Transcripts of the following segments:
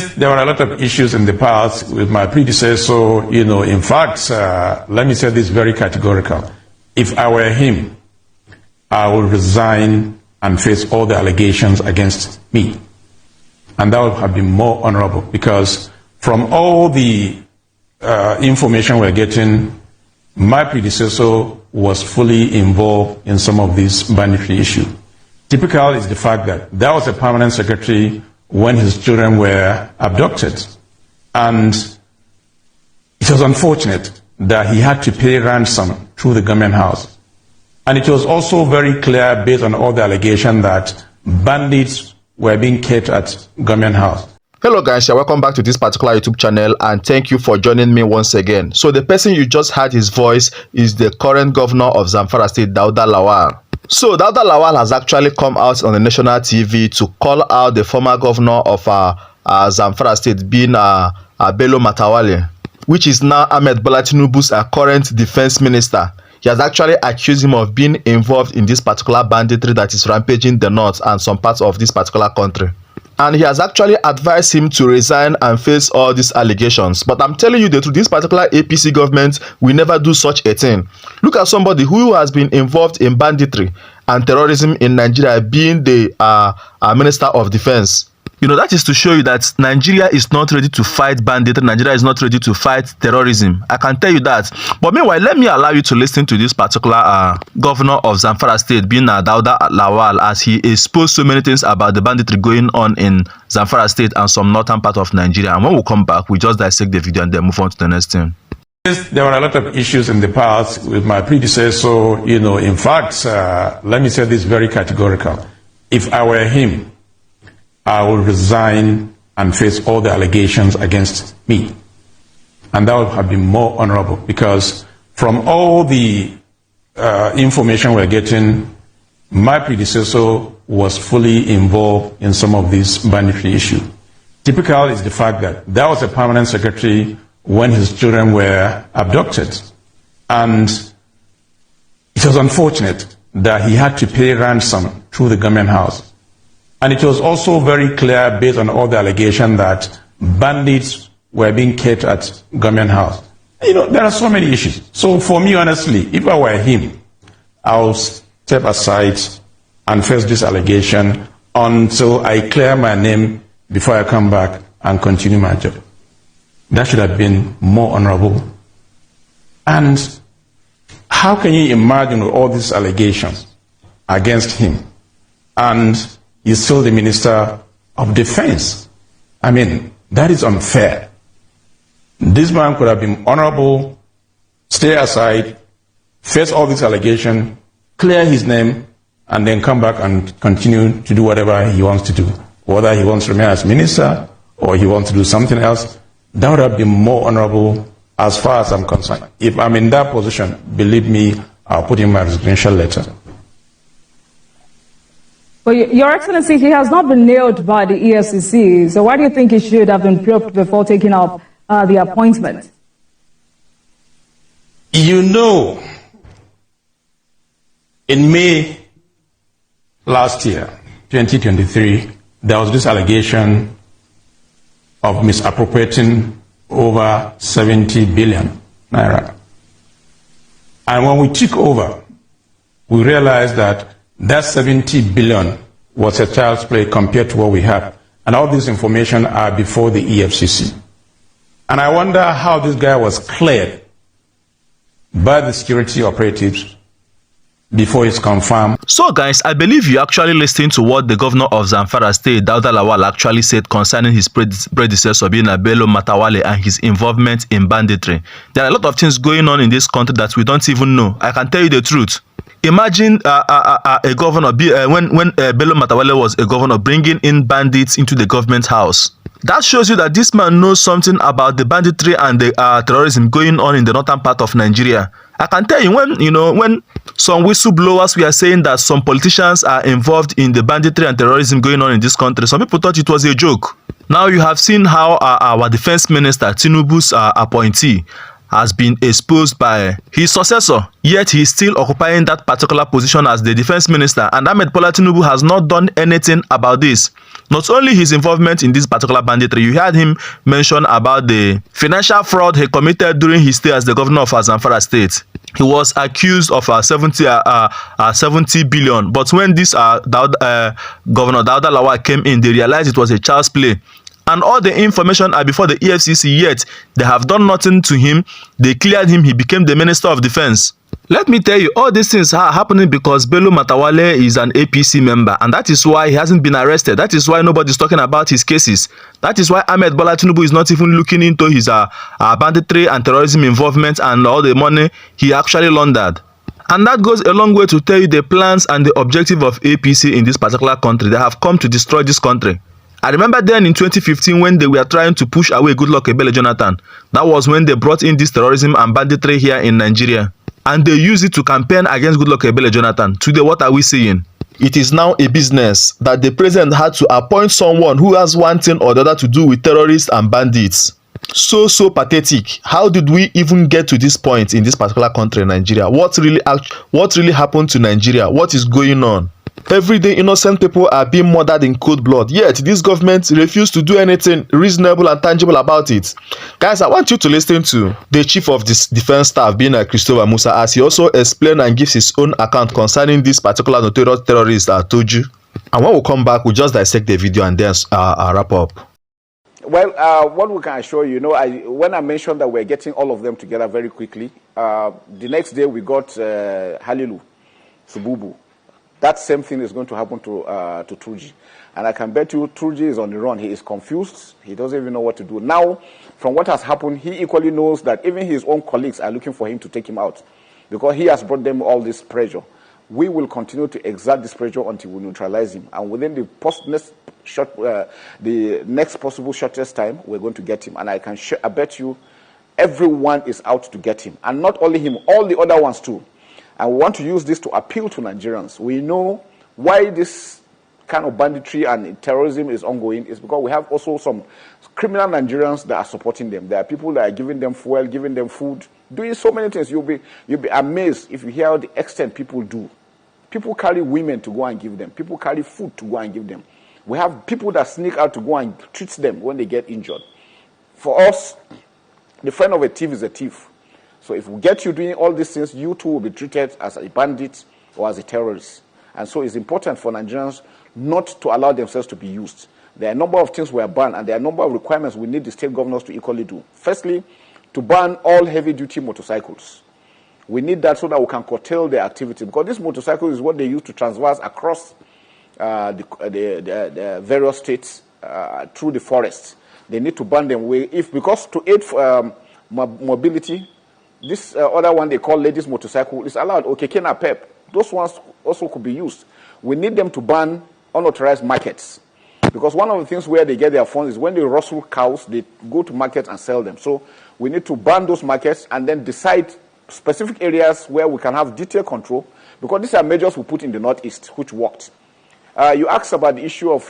There were a lot of issues in the past with my predecessor. In fact, let me say this very categorical. If I were him, I would resign and face all the allegations against me. And that would have been more honorable, because from all the information we're getting, my predecessor was fully involved in some of these banditry issues. Typical is the fact that there was a permanent secretary when his children were abducted. And it was unfortunate that he had to pay ransom through the government house. And it was also very clear, based on all the allegations, that bandits were being kept at government house. Hello guys, you're welcome back to this particular YouTube channel, and thank you for joining me once again. So the person you just heard his voice is the current governor of Zamfara State, Dauda Lawal. So Dauda Lawal has actually come out on the national TV to call out the former governor of Zamfara State, being Bello Matawalle, which is now Ahmed Bola Tinubu's current defense minister. He has actually accused him of being involved in this particular banditry that is rampaging the north and some parts of this particular country. And he has actually advised him to resign and face all these allegations. But I'm telling you the truth, this particular APC government will never do such a thing. Look at somebody who has been involved in banditry and terrorism in Nigeria being the Minister of Defense. That is to show you that Nigeria is not ready to fight banditry. Nigeria is not ready to fight terrorism. I can tell you that. But meanwhile, let me allow you to listen to this particular governor of Zamfara State, being Dauda Lawal, as he exposed so many things about the banditry going on in Zamfara State and some northern part of Nigeria. And when we come back, we just dissect the video and then move on to the next thing. There were a lot of issues in the past with my predecessor. In fact, let me say this very categorical. If I were him, I would resign and face all the allegations against me. And that would have been more honorable, because from all the information we're getting, my predecessor was fully involved in some of these banditry issues. Typical is the fact that there was a permanent secretary when his children were abducted. And it was unfortunate that he had to pay ransom through the government house. And it was also very clear, based on all the allegations, that bandits were being kept at government house. There are so many issues. So for me, honestly, if I were him, I'll step aside and face this allegation until I clear my name before I come back and continue my job. That should have been more honorable. And how can you imagine all these allegations against him, and he's still the Minister of Defense? I mean, that is unfair. This man could have been honorable, stay aside, face all these allegations, clear his name, and then come back and continue to do whatever he wants to do. Whether he wants to remain as minister or he wants to do something else, that would have been more honorable as far as I'm concerned. If I'm in that position, believe me, I'll put in my resignation letter. But Your Excellency, he has not been nailed by the EFCC. So why do you think he should have been probed before taking up the appointment? In May last year, 2023, there was this allegation of misappropriating over 70 billion naira. And when we took over, we realized that 70 billion was a child's play compared to what we have. And all this information are before the EFCC. And I wonder how this guy was cleared by the security operatives before it's confirmed. So guys, I believe you actually listened to what the governor of Zamfara State, Dauda Lawal, actually said concerning his predecessor, being Bello Matawalle, and his involvement in banditry. There are a lot of things going on in this country that we don't even know. I can tell you the truth. Imagine a governor, when Bello Matawalle was a governor, bringing in bandits into the government house. That shows you that this man knows something about the banditry and the terrorism going on in the northern part of Nigeria. I can tell you, when some whistleblowers were saying that some politicians are involved in the banditry and terrorism going on in this country, some people thought it was a joke. Now you have seen how our defense minister, Tinubu's appointee, has been exposed by his successor, yet he is still occupying that particular position as the defense minister, and Ahmed Bola Tinubu has not done anything about this. Not only his involvement in this particular banditry, you heard him mention about the financial fraud he committed during his stay as the governor of Zamfara State. He was accused of 70 billion, but when this Governor Dauda Lawal came in, they realized it was a child's play. And all the information are before the EFCC, yet they have done nothing to him. They cleared him. He became the Minister of Defense. Let me tell you, all these things are happening because Bello Matawale is an APC member, and that is why he hasn't been arrested. That is why nobody's talking about his cases. That is why Ahmed Bola Tinubu is not even looking into his banditry and terrorism involvement and all the money he actually laundered. And that goes a long way to tell you the plans and the objective of APC in this particular country. They have come to destroy this country. I remember then in 2015 when they were trying to push away Goodluck Ebele Jonathan. That was when they brought in this terrorism and banditry here in Nigeria. And they used it to campaign against Goodluck Ebele Jonathan. Today, what are we seeing? It is now a business that the president had to appoint someone who has one thing or the other to do with terrorists and bandits. So pathetic. How did we even get to this point in this particular country, Nigeria? What really happened to Nigeria? What is going on? Everyday innocent people are being murdered in cold blood, yet this government refused to do anything reasonable and tangible about it. Guys, I want you to listen to the chief of this defense staff, being Christopher Musa, as he also explains and gives his own account concerning this particular notorious terrorist I told you. And when we come back, we'll just dissect the video and then wrap up. Well, what we can assure you, when I mentioned that we're getting all of them together very quickly, the next day we got Halilu Sububu. That same thing is going to happen to Turji. And I can bet you Turji is on the run. He is confused. He doesn't even know what to do. Now, from what has happened, he equally knows that even his own colleagues are looking for him to take him out because he has brought them all this pressure. We will continue to exert this pressure until we neutralize him. And within the next possible shortest time, we're going to get him. And I bet you everyone is out to get him. And not only him, all the other ones too. And we want to use this to appeal to Nigerians. We know why this kind of banditry and terrorism is ongoing is because we have also some criminal Nigerians that are supporting them. There are people that are giving them fuel, giving them food, doing so many things. You'll be amazed if you hear the extent people do. People carry women to go and give them. People carry food to go and give them. We have people that sneak out to go and treat them when they get injured. For us, the friend of a thief is a thief. So if we get you doing all these things, you too will be treated as a bandit or as a terrorist. And so it's important for Nigerians not to allow themselves to be used. There are a number of things we are banned, and there are a number of requirements we need the state governors to equally do. Firstly, to ban all heavy-duty motorcycles. We need that so that we can curtail their activity, because this motorcycle is what they use to transverse across the various states through the forest. They need to ban them. Because to aid mobility, this other one they call ladies' motorcycle is allowed, or keke na pep. Those ones also could be used. We need them to ban unauthorized markets. Because one of the things where they get their funds is when they rustle cows, they go to markets and sell them. So we need to ban those markets and then decide specific areas where we can have detailed control, because these are measures we put in the Northeast, which worked. You asked about the issue of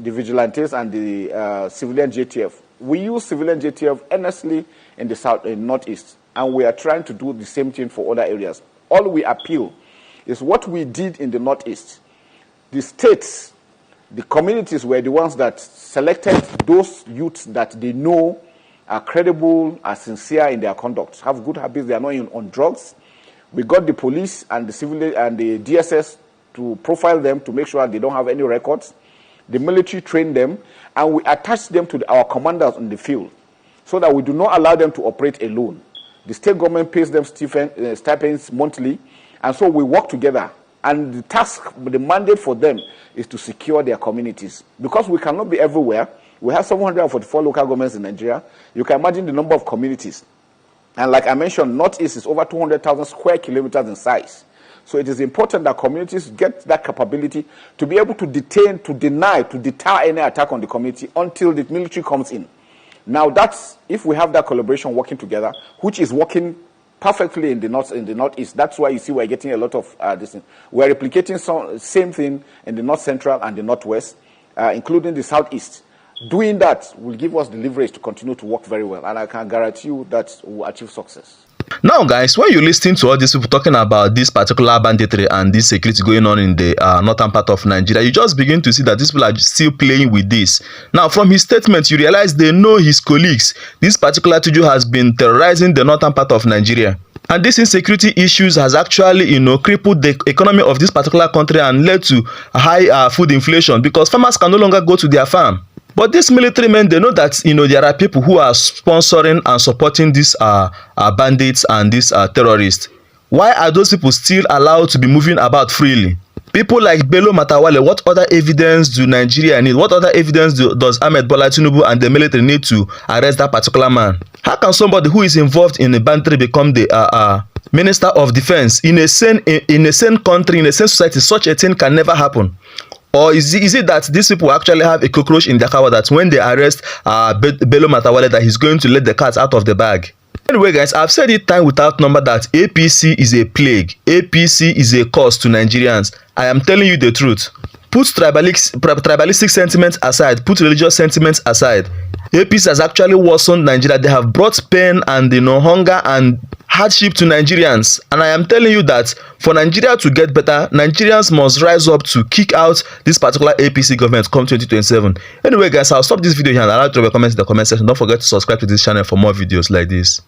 the vigilantes and the civilian JTF. We use civilian JTF earnestly in the Northeast. And we are trying to do the same thing for other areas. All we appeal is what we did in the Northeast. The states, the communities were the ones that selected those youths that they know are credible, are sincere in their conduct, have good habits, they are not on drugs. We got the police and the civil and the DSS to profile them to make sure they don't have any records. The military trained them, and we attached them to our commanders in the field so that we do not allow them to operate alone. The state government pays them stipends monthly, and so we work together. And the task, the mandate for them is to secure their communities. Because we cannot be everywhere. We have 744 local governments in Nigeria. You can imagine the number of communities. And like I mentioned, Northeast is over 200,000 square kilometers in size. So it is important that communities get that capability to be able to detain, to deny, to deter any attack on the community until the military comes in. Now that's, if we have that collaboration working together, which is working perfectly in the Northeast, that's why you see we're getting a lot of this thing. We're replicating same thing in the North Central and the Northwest, including the Southeast. Doing that will give us the leverage to continue to work very well, and I can guarantee you that we'll achieve success. Now, guys, when you listen to all these people talking about this particular banditry and this security going on in the northern part of Nigeria, you just begin to see that these people are still playing with this. Now, from his statement, you realize they know his colleagues. This particular Tuju has been terrorizing the northern part of Nigeria. And this insecurity issues has actually, crippled the economy of this particular country and led to high food inflation because farmers can no longer go to their farm. But these military men, they know that, there are people who are sponsoring and supporting these bandits and these terrorists. Why are those people still allowed to be moving about freely? People like Bello Matawalle, what other evidence do Nigeria need? What other evidence does Ahmed Bola Tinubu and the military need to arrest that particular man? How can somebody who is involved in a banditry become the Minister of Defense in a sane country, in a sane society? Such a thing can never happen. Or is it that these people actually have a cockroach in their cover that when they arrest Bello Matawalle that he's going to let the cat out of the bag? Anyway, guys, I've said it time without number that APC is a plague. APC is a curse to Nigerians. I am telling you the truth. Put tribalistic sentiments aside, put religious sentiments aside. APC has actually worsened Nigeria. They have brought pain and hunger and hardship to Nigerians. And I am telling you that for Nigeria to get better, Nigerians must rise up to kick out this particular APC government come 2027. Anyway, guys, I'll stop this video here and allow you to drop your comments in the comment section. Don't forget to subscribe to this channel for more videos like this.